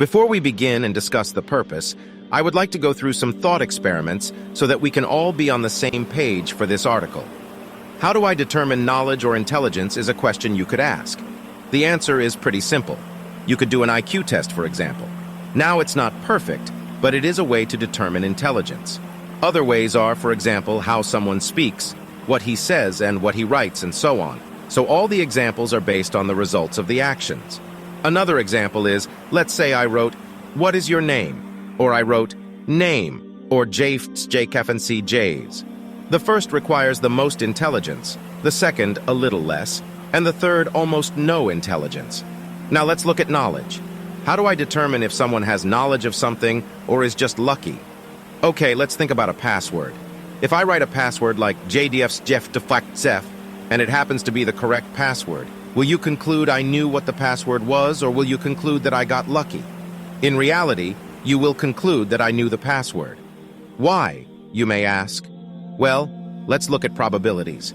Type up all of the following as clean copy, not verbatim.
Before we begin and discuss the purpose, I would like to go through some thought experiments so that we can all be on the same page for this article. How do I determine knowledge or intelligence is a question you could ask. The answer is pretty simple. You could do an IQ test, for example. Now it's not perfect, but it is a way to determine intelligence. Other ways are, for example, how someone speaks, what he says and what he writes, and so on. So all the examples are based on the results of the actions. Another example is, let's say I wrote, "What is your name?" Or I wrote, "Name," or "Jafts, Jkeffency, Jays." The first requires the most intelligence, the second a little less, and the third almost no intelligence. Now let's look at knowledge. How do I determine if someone has knowledge of something or is just lucky? Okay, let's think about a password. If I write a password like JDF's Jeff Deflect Zef, and it happens to be the correct password, will you conclude I knew what the password was, or will you conclude that I got lucky? In reality, you will conclude that I knew the password. Why, you may ask? Well, let's look at probabilities.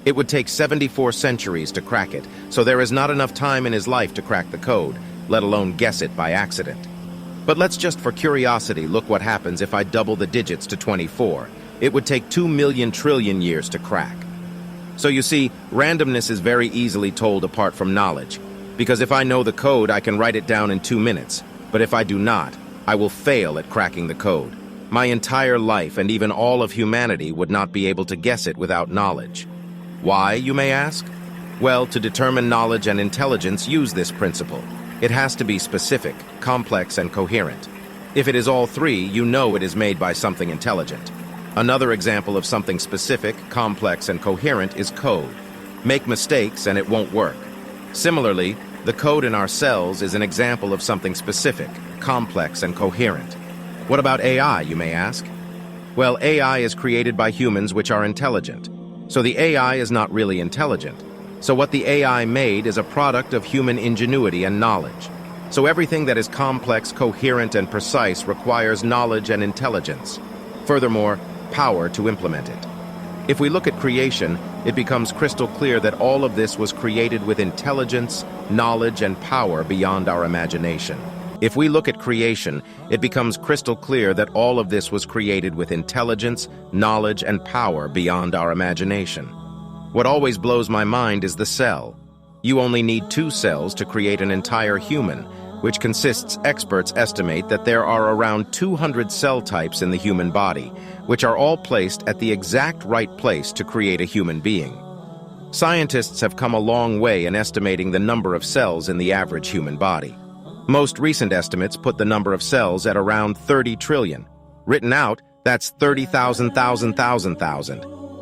It would take 74 centuries to crack it, so there is not enough time in his life to crack the code, let alone guess it by accident. But let's just for curiosity look what happens if I double the digits to 24. It would take 2 million trillion years to crack. So you see, randomness is very easily told apart from knowledge, because if I know the code, I can write it down in 2 minutes, but if I do not, I will fail at cracking the code. My entire life and even all of humanity would not be able to guess it without knowledge. Why, you may ask? Well, to determine knowledge and intelligence, use this principle. It has to be specific, complex, and coherent. If it is all three, you know it is made by something intelligent. Another example of something specific, complex, and coherent is code. Make mistakes and it won't work. Similarly, the code in our cells is an example of something specific, complex, and coherent. What about AI, you may ask? Well, AI is created by humans which are intelligent. So the AI is not really intelligent. So what the AI made is a product of human ingenuity and knowledge. So everything that is complex, coherent, and precise requires knowledge and intelligence. Furthermore, power to implement it. If we look at creation, it becomes crystal clear that all of this was created with intelligence, knowledge, and power beyond our imagination. If we look at creation, it becomes crystal clear that all of this was created with intelligence, knowledge, and power beyond our imagination. What always blows my mind is the cell. You only need 2 cells to create an entire human, which consists, experts estimate that there are around 200 cell types in the human body, which are all placed at the exact right place to create a human being. Scientists have come a long way in estimating the number of cells in the average human body. Most recent estimates put the number of cells at around 30 trillion. Written out, that's 30,000.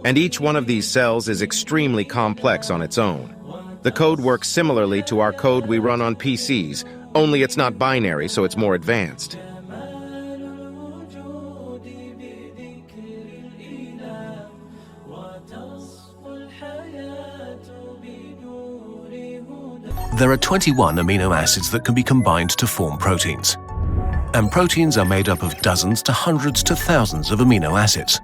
And each one of these cells is extremely complex on its own. The code works similarly to our code we run on PCs, only it's not binary, so it's more advanced. There are 21 amino acids that can be combined to form proteins. And proteins are made up of dozens to hundreds to thousands of amino acids.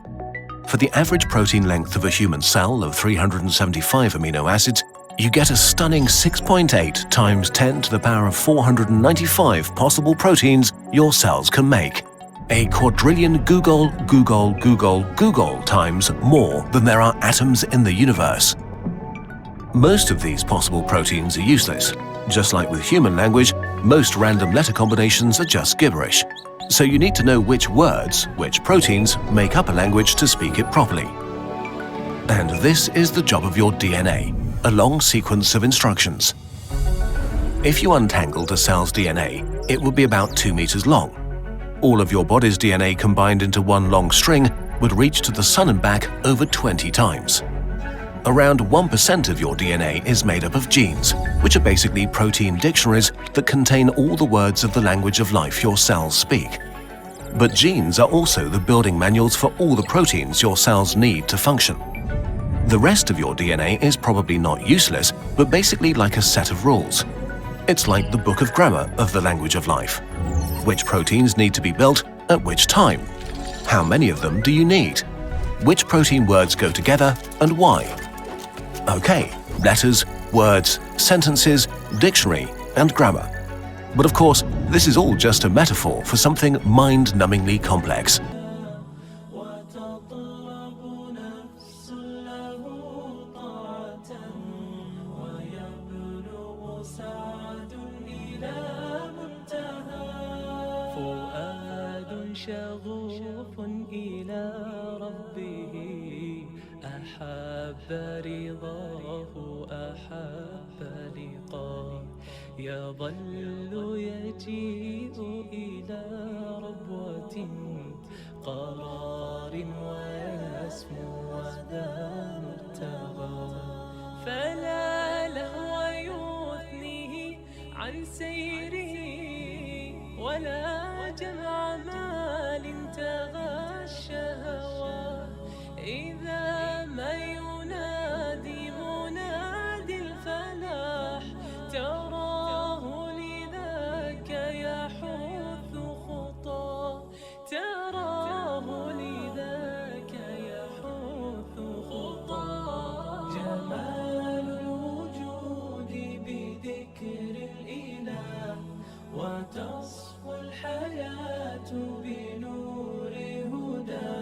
For the average protein length of a human cell of 375 amino acids, you get a stunning 6.8 times 10 to the power of 495 possible proteins your cells can make. A quadrillion Google times more than there are atoms in the universe. Most of these possible proteins are useless. Just like with human language, most random letter combinations are just gibberish. So you need to know which words, which proteins, make up a language to speak it properly. And this is the job of your DNA, a long sequence of instructions. If you untangled a cell's DNA, it would be about 2 meters long. All of your body's DNA combined into one long string would reach to the sun and back over 20 times. Around 1% of your DNA is made up of genes, which are basically protein dictionaries that contain all the words of the language of life your cells speak. But genes are also the building manuals for all the proteins your cells need to function. The rest of your DNA is probably not useless, but basically like a set of rules. It's like the book of grammar of the language of life. Which proteins need to be built at which time? How many of them do you need? Which protein words go together and why? Okay, letters, words, sentences, dictionary, and grammar. But of course, this is all just a metaphor for something mind-numbingly complex. شغوف إلى ربه أحب رضاه أحب لقاه يظل يجيء إلى ربوة قرار ويسمو وذا مرتغى فلا لهو يثنيه عن سيره ولا جمع مال تغى الشهوى إذا ما ينادي منادي الفلاح تراه لذاك يحث خطاه تراه لذاك يحث خطاه جمال الوجود بذكر الإله وتصفو الحياة بنور هدى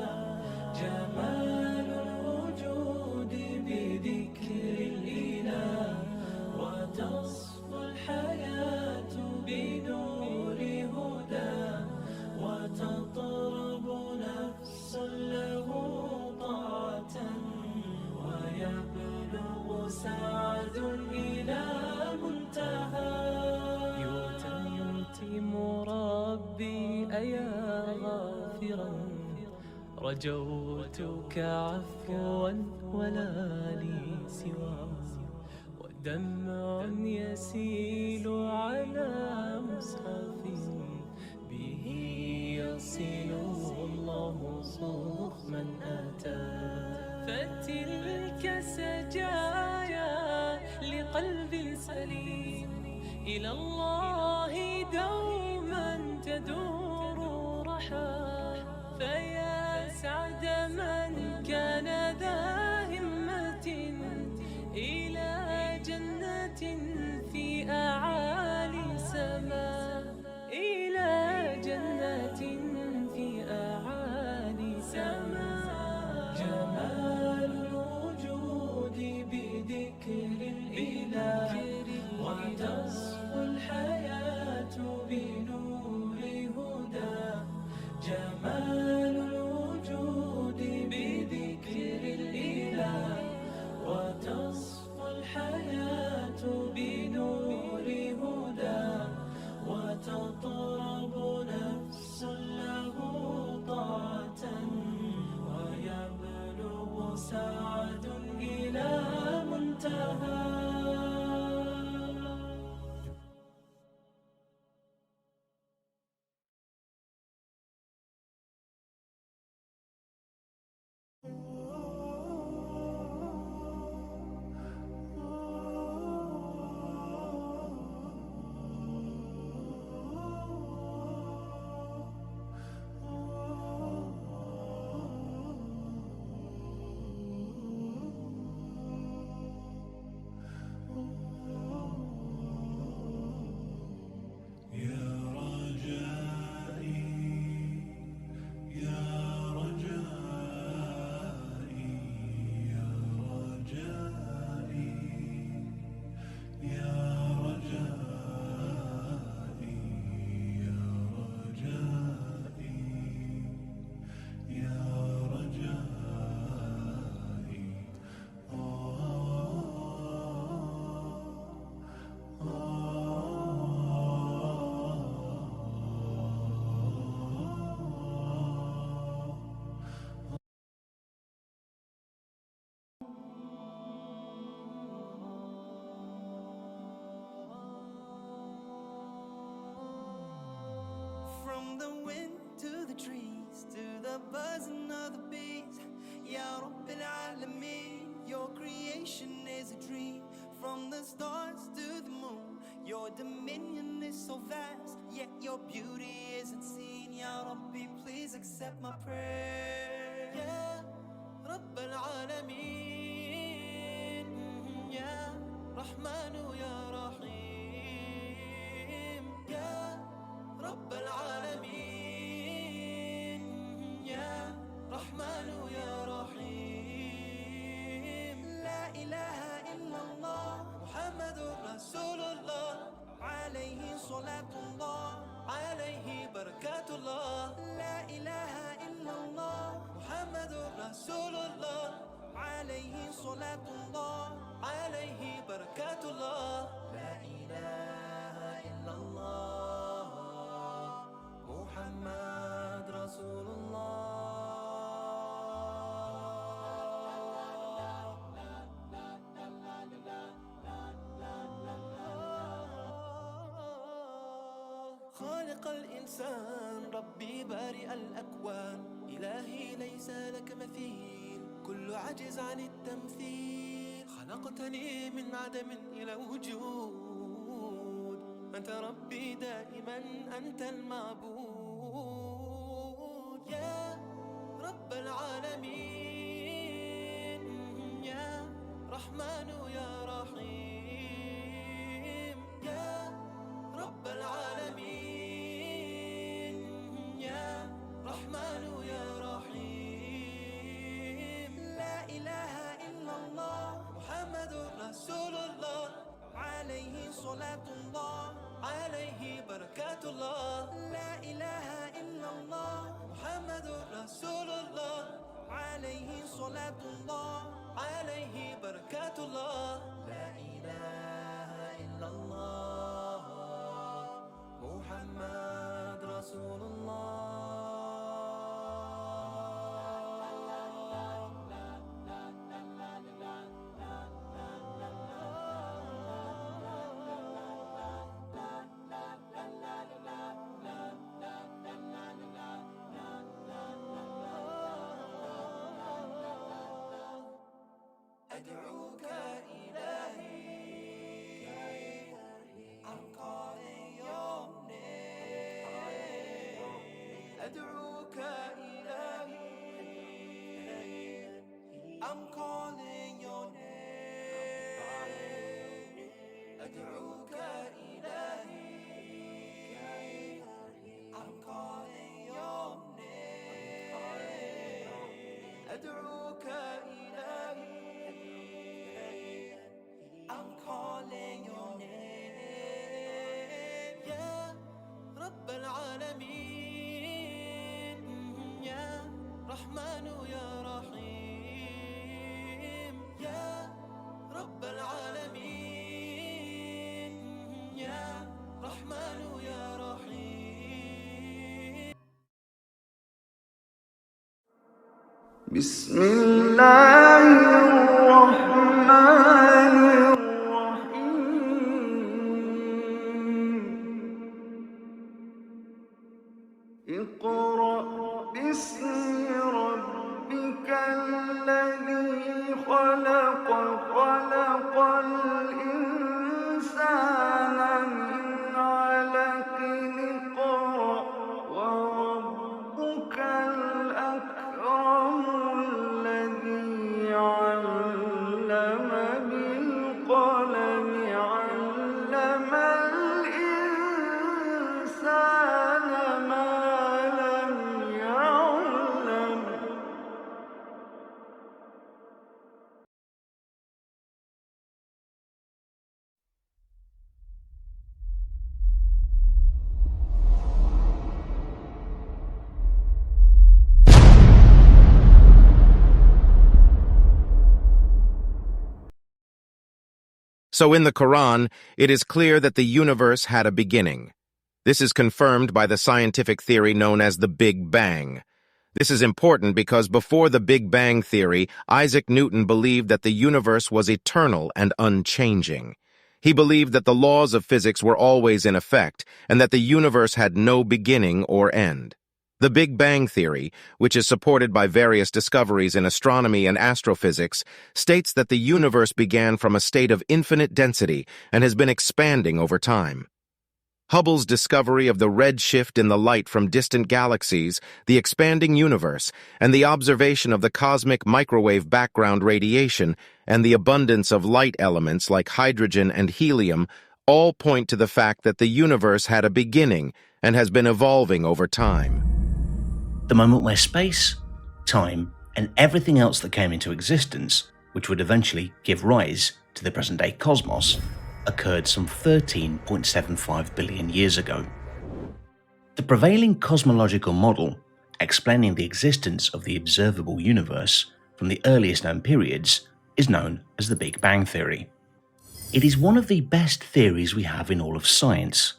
جمال الوجود بذكر الإله وتصفو الحياة بنور هدى وتطرب نفس له طاعة ويبلغ سعد إلى منتهى ربي أيا غافرا رجوتك عفوا ولا لي سوى ودمع يسيل على مصحف به يصل الله صوخ من أتى فتلك سجايا لقلب سليم إلى الله دوما تدور رحى فيا سعد من كان ذا همة إلى جنة في أعالي سماء إلى جنة في أعالي سماء جمال الوجود بذكر الإله وتصفو الحياة بنور هدى جمال الوجود بذكر الإله وتصفو الحياة بنور هدى وتطرب نفس له طاعة ويبلغ سعد إلى منتهى From the wind to the trees, to the buzzing of the bees, Ya Rabbil Alameen, your creation is a dream. From the stars to the moon, your dominion is so vast, yet your beauty isn't seen. Ya Rabbi, please accept my prayer. Ya Rabbil Alameen, Ya Rahmanu Ya Rahim, Ya العالمين يا رحمن يا رحيم لا إله إلا الله محمد رسول الله عليه صلاة الله عليه بركات الله لا إله إلا الله محمد رسول الله عليه صلاة الله عليه بركات الله لا إله إلا الله محمد رسول الله خالق الإنسان ربي بارئ الأكوان إلهي ليس لك مثيل كل عجز عن التمثيل خلقتني من عدم إلى وجود أنت ربي دائما أنت المعبود يا رب العالمين يا رحمن يا رحيم يا رب العالمين يا رحمن يا رحيم لا إله إلا الله محمد رسول الله عليه صلاة الله عليه بركات الله لا إله إلا الله محمد رسول الله عليه صلاة الله عليه بركات الله لا إله إلا الله محمد رسول أدعوك إلهي I'm calling your name أدعوك إلهي I'm calling your name أدعوك إلهي I'm calling your name أدعوك إلهي I'm calling your name يا رب العالمين يا رحمن يا رحيم يا رب العالمين يا رحمن يا رحيم بسم الله الرحمن الرحيم اقرأ باسم ربك الذي خلق خلق الإنسان من علق اقرأ وربك الأكرم الذي علم بالقلم علم الإنسان ما لم يعلم So in the Quran, it is clear that the universe had a beginning. This is confirmed by the scientific theory known as the Big Bang. This is important because before the Big Bang theory, Isaac Newton believed that the universe was eternal and unchanging. He believed that the laws of physics were always in effect and that the universe had no beginning or end. The Big Bang theory, which is supported by various discoveries in astronomy and astrophysics, states that the universe began from a state of infinite density and has been expanding over time. Hubble's discovery of the red shift in the light from distant galaxies, the expanding universe, and the observation of the cosmic microwave background radiation and the abundance of light elements like hydrogen and helium all point to the fact that the universe had a beginning and has been evolving over time. The moment where space, time, and everything else that came into existence, which would eventually give rise to the present-day cosmos, occurred some 13.75 billion years ago. The prevailing cosmological model explaining the existence of the observable universe from the earliest known periods is known as the Big Bang Theory. It is one of the best theories we have in all of science.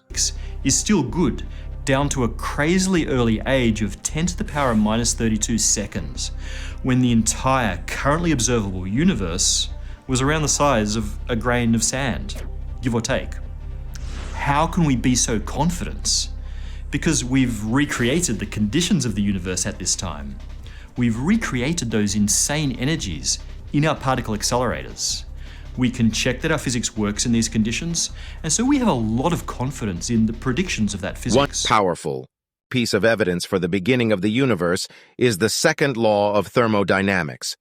Is still good down to a crazily early age of 10 to the power of minus 32 seconds, when the entire currently observable universe was around the size of a grain of sand, give or take. How can we be so confident? Because we've recreated the conditions of the universe at this time. We've recreated those insane energies in our particle accelerators. We can check that our physics works in these conditions, and so we have a lot of confidence in the predictions of that physics. One powerful piece of evidence for the beginning of the universe is the second law of thermodynamics.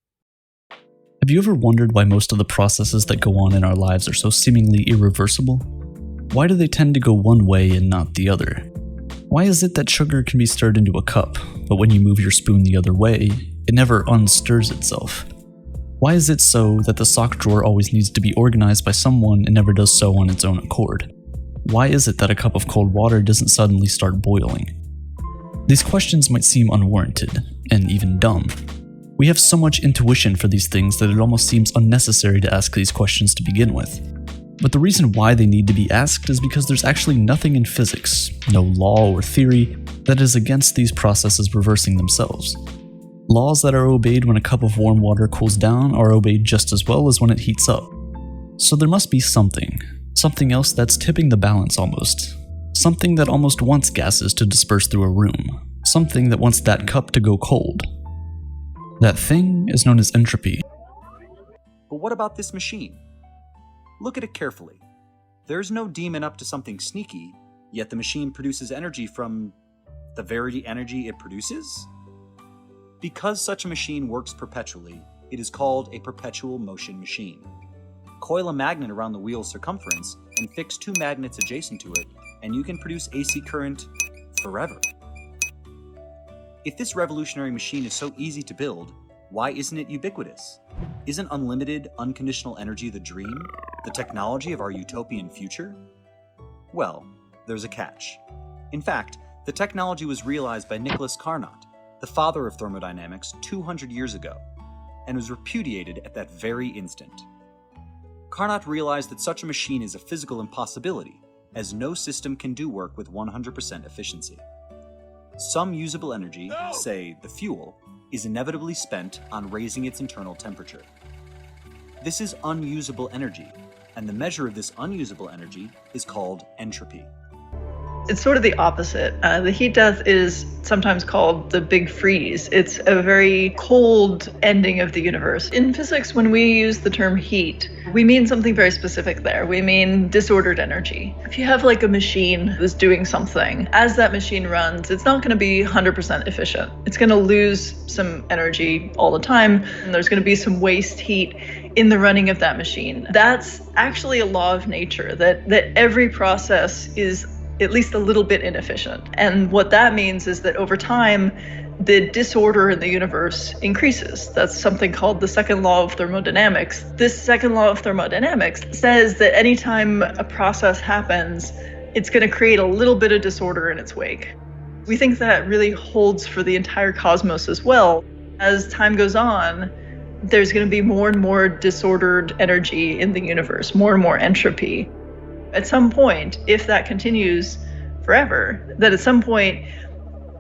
Have you ever wondered why most of the processes that go on in our lives are so seemingly irreversible? Why do they tend to go one way and not the other? Why is it that sugar can be stirred into a cup, but when you move your spoon the other way, it never unstirs itself? Why is it so that the sock drawer always needs to be organized by someone and never does so on its own accord? Why is it that a cup of cold water doesn't suddenly start boiling? These questions might seem unwarranted, and even dumb. We have so much intuition for these things that it almost seems unnecessary to ask these questions to begin with. But the reason why they need to be asked is because there's actually nothing in physics, no law or theory, that is against these processes reversing themselves. Laws that are obeyed when a cup of warm water cools down are obeyed just as well as when it heats up. So there must be something else that's tipping the balance almost. Something that almost wants gases to disperse through a room. Something that wants that cup to go cold. That thing is known as entropy. But what about this machine? Look at it carefully. There's no demon up to something sneaky, yet the machine produces energy from the very energy it produces? Because such a machine works perpetually, it is called a perpetual motion machine. Coil a magnet around the wheel's circumference and fix two magnets adjacent to it, and you can produce AC current forever. If this revolutionary machine is so easy to build, why isn't it ubiquitous? Isn't unlimited, unconditional energy the dream, the technology of our utopian future? Well, there's a catch. In fact, the technology was realized by Nicholas Carnot, the father of thermodynamics, 200 years ago, and was repudiated at that very instant. Carnot realized that such a machine is a physical impossibility, as no system can do work with 100% efficiency. Some usable energy, say the fuel, is inevitably spent on raising its internal temperature. This is unusable energy, and the measure of this unusable energy is called entropy. It's sort of the opposite. The heat death is sometimes called the big freeze. It's a very cold ending of the universe. In physics, when we use the term heat, we mean something very specific there. We mean disordered energy. If you have like a machine that's doing something, as that machine runs, it's not going to be 100% efficient. It's going to lose some energy all the time, and there's going to be some waste heat in the running of that machine. That's actually a law of nature, that every process is at least a little bit inefficient. And what that means is that over time, the disorder in the universe increases. That's something called the second law of thermodynamics. This second law of thermodynamics says that anytime a process happens, it's going to create a little bit of disorder in its wake. We think that really holds for the entire cosmos as well. As time goes on, there's going to be more and more disordered energy in the universe, more and more entropy. At some point, if that continues forever, that at some point,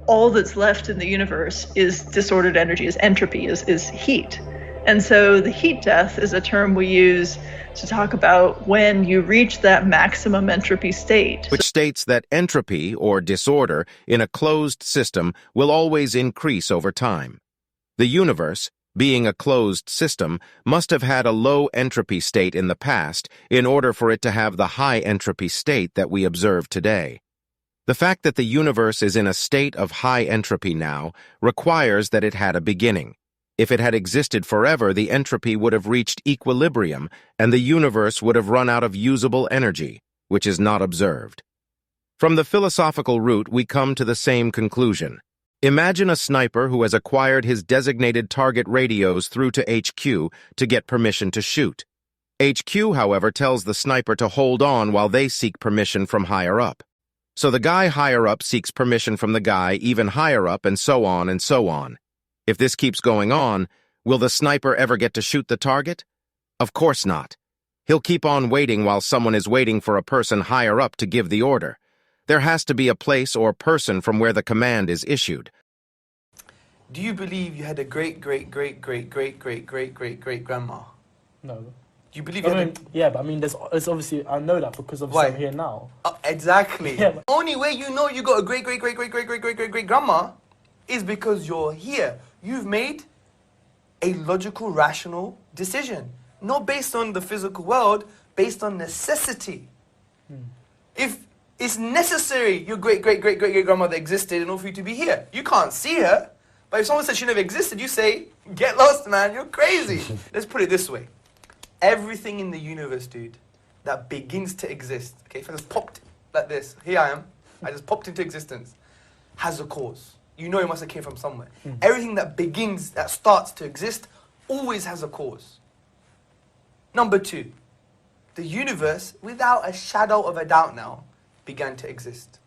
all that's left in the universe is disordered energy, is entropy, is heat. And so the heat death is a term we use to talk about when you reach that maximum entropy state. Which states that entropy, or disorder, in a closed system will always increase over time. The universe, being a closed system, must have had a low entropy state in the past in order for it to have the high entropy state that we observe today. The fact that the universe is in a state of high entropy now requires that it had a beginning. If it had existed forever, the entropy would have reached equilibrium and the universe would have run out of usable energy. which is not observed. From the philosophical route, we come to the same conclusion. Imagine a sniper who has acquired his designated target radios through to HQ to get permission to shoot. HQ, however, tells the sniper to hold on while they seek permission from higher up. So the guy higher up seeks permission from the guy even higher up, and so on and so on. If this keeps going on, will the sniper ever get to shoot the target? Of course not. He'll keep on waiting while someone is waiting for a person higher up to give the order. There has to be a place or person from where the command is issued. Do you believe you had a great-great-great-great-great-great-great-great-grandma? No. Do you believe you had Yeah, but I mean, it's obviously, I know that because obviously I'm here now. Exactly. Yeah, but Only way you know you got a great-great-great-great-great-great-great-great-grandma is because you're here. You've made a logical, rational decision. Not based on the physical world, based on necessity. If it's necessary your great-great-great-great-great-grandmother existed in order for you to be here. You can't see her, but if someone says she never existed, you say, get lost, man, you're crazy. Let's put it this way. Everything in the universe, dude, that begins to exist, okay, if I just popped like this, here I am, I just popped into existence, has a cause. You know it must have came from somewhere. Everything that begins, that starts to exist, always has a cause. Number two, the universe, without a shadow of a doubt now, began to exist.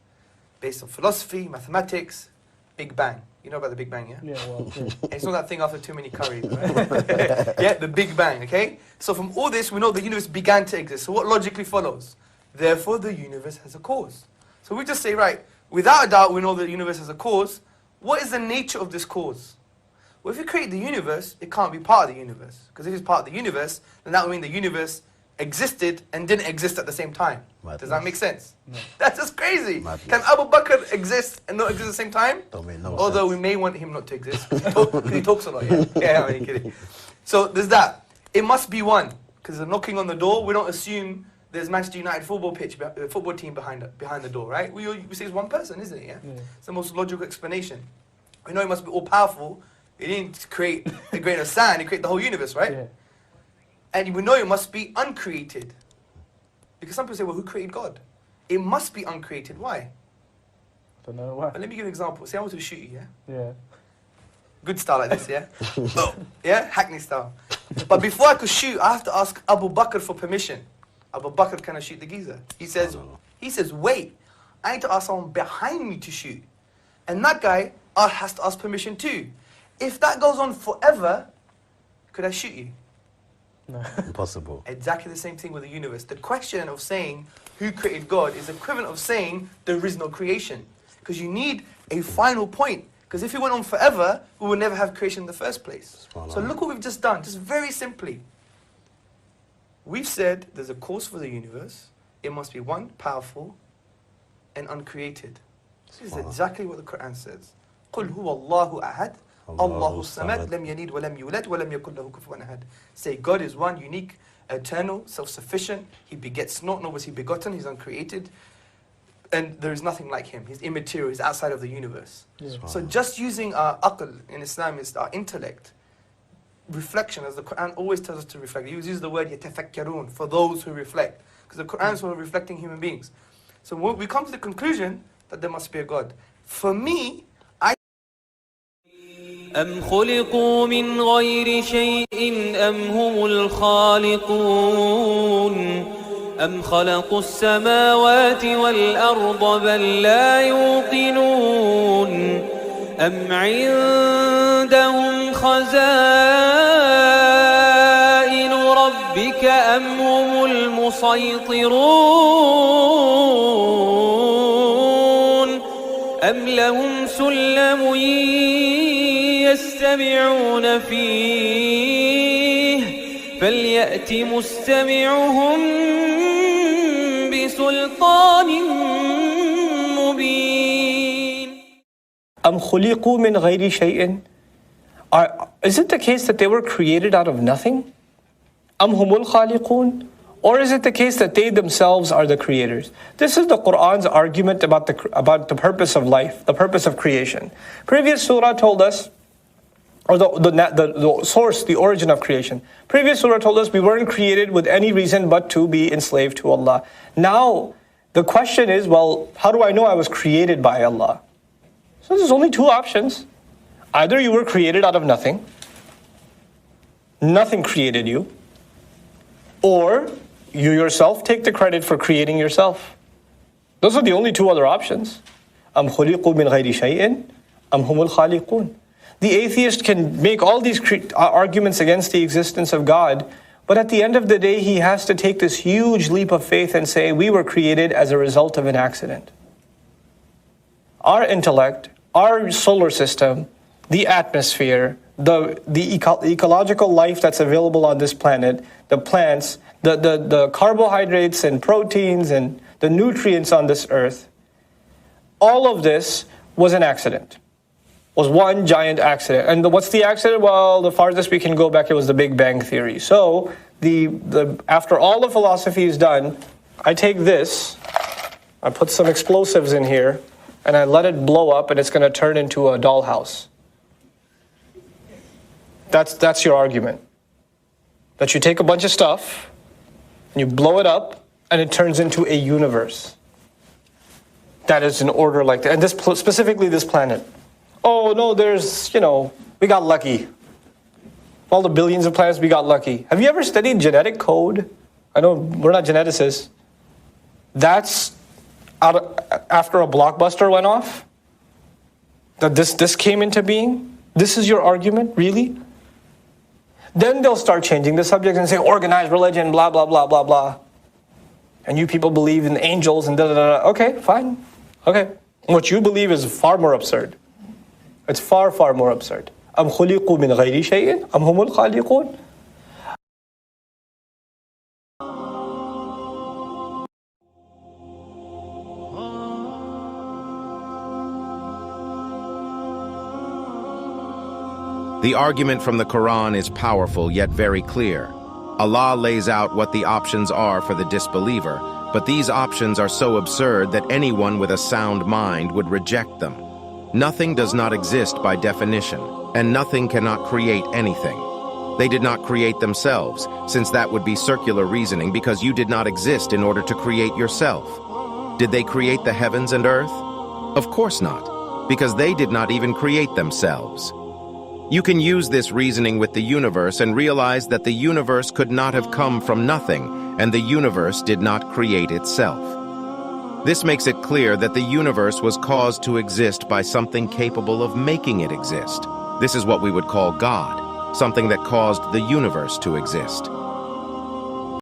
Based on philosophy, mathematics, Big Bang. You know about the Big Bang, yeah? Yeah, well, yeah. It's not that thing after too many curries, right? Yeah, the Big Bang, okay? So from all this, we know the universe began to exist. So what logically follows? Therefore, the universe has a cause. So we just say, right, without a doubt, we know the universe has a cause. What is the nature of this cause? Well, if you create the universe, it can't be part of the universe. Because if it's part of the universe, then that would mean the universe existed and didn't exist at the same time. Madness. Does that make sense? No. That's just crazy. Madness. Can Abu Bakr exist and not exist at the same time? Don't make no Although sense. we may want him not to exist. Because he talks a lot, yeah. Yeah, I'm only kidding. So there's that. It must be one. Because they're knocking on the door, we don't assume there's Manchester United football team behind the door, right? We say it's one person, isn't it? Yeah? It's the most logical explanation. We know he must be all-powerful. He didn't create a grain of sand, he created the whole universe, right? Yeah. And we know it must be uncreated. Because some people say, well, who created God? It must be uncreated. Why? Don't know why. But let me give you an example. Say I want to shoot you, yeah? Yeah. Good style like this, yeah? Boom. Yeah? Hackney style. But before I could shoot, I have to ask Abu Bakr for permission. Abu Bakr, can I shoot the geezer? He says, wait, I need to ask someone behind me to shoot. And that guy has to ask permission too. If that goes on forever, could I shoot you? No. Impossible. Exactly the same thing with the universe. The question of saying who created God is equivalent of saying there is no creation. Because you need a final point. Because if it went on forever, we would never have creation in the first place. So look what we've just done, just very simply. We've said there's a cause for the universe. It must be one, powerful, and uncreated. This is exactly what the Quran says. قُلْ هُوَ اللَّهُ أَحَدٌ Allahu Samad, lam yalid wa lam yulad wa lam yakul lahu kufuwan ahad. Say God is one, unique, eternal, self-sufficient. He begets not, nor was he begotten. He's uncreated. And there is nothing like him. He's immaterial. He's outside of the universe. Yeah. So just using our aql in Islam is our intellect. Reflection, as the Quran always tells us to reflect. He uses the word yatafakkarun, for those who reflect. Because the Quran is for reflecting human beings. So we come to the conclusion that there must be a God. For me, أم خلقوا من غير شيء أم هم الخالقون أم خلقوا السماوات والأرض بل لا يوقنون أم عندهم خزائن ربك أم هم المسيطرون أم لهم سلم يستمعون فيه فليأت مستمعهم بسلطان مبين أم خلقوا من غير شيء. Is it the case that they were created out of nothing? أم هم الخالقون. Or is it the case that they themselves are the creators? This is the Quran's argument about the purpose of life, the purpose of creation. Previous surah told us or the source, the origin of creation. Previous surah told us we weren't created with any reason but to be enslaved to Allah. Now, the question is, well, how do I know I was created by Allah? So there's only two options. Either you were created out of nothing, nothing created you, or you yourself take the credit for creating yourself. Those are the only two other options. أَمْ خُلِقُوا مِنْ غَيْرِ شَيْءٍ أَمْ هُمُ الْخَالِقُونَ. The atheist can make all these arguments against the existence of God, but at the end of the day, he has to take this huge leap of faith and say, we were created as a result of an accident. Our intellect, our solar system, the atmosphere, the ecological life that's available on this planet, the plants, the carbohydrates and proteins and the nutrients on this earth, all of this was an accident. Was one giant accident. And what's the accident? Well, the farthest we can go back, it was the Big Bang Theory. So, after all the philosophy is done, I take this, I put some explosives in here, and I let it blow up, and it's going to turn into a dollhouse. That's your argument. That you take a bunch of stuff, and you blow it up, and it turns into a universe. That is in order like that. And this specifically this planet. Oh, no, we got lucky. All the billions of planets, we got lucky. Have you ever studied genetic code? I know we're not geneticists. That's after a blockbuster went off? That this came into being? This is your argument? Really? Then they'll start changing the subject and say, organized religion, blah, blah, blah, blah, blah. And you people believe in angels and da-da-da-da. Okay, fine. Okay. What you believe is far more absurd. It's far, far more absurd. أَمْ خُلِقُوا مِنْ غَيْرِ شَيْءٍ أَمْ هُمُ الْخَالِقُونَ. The argument from the Quran is powerful yet very clear. Allah lays out what the options are for the disbeliever, but these options are so absurd that anyone with a sound mind would reject them. Nothing does not exist by definition, and nothing cannot create anything. They did not create themselves, since that would be circular reasoning because you did not exist in order to create yourself. Did they create the heavens and earth? Of course not, because they did not even create themselves. You can use this reasoning with the universe and realize that the universe could not have come from nothing, and the universe did not create itself. This makes it clear that the universe was caused to exist by something capable of making it exist. This is what we would call God, something that caused the universe to exist.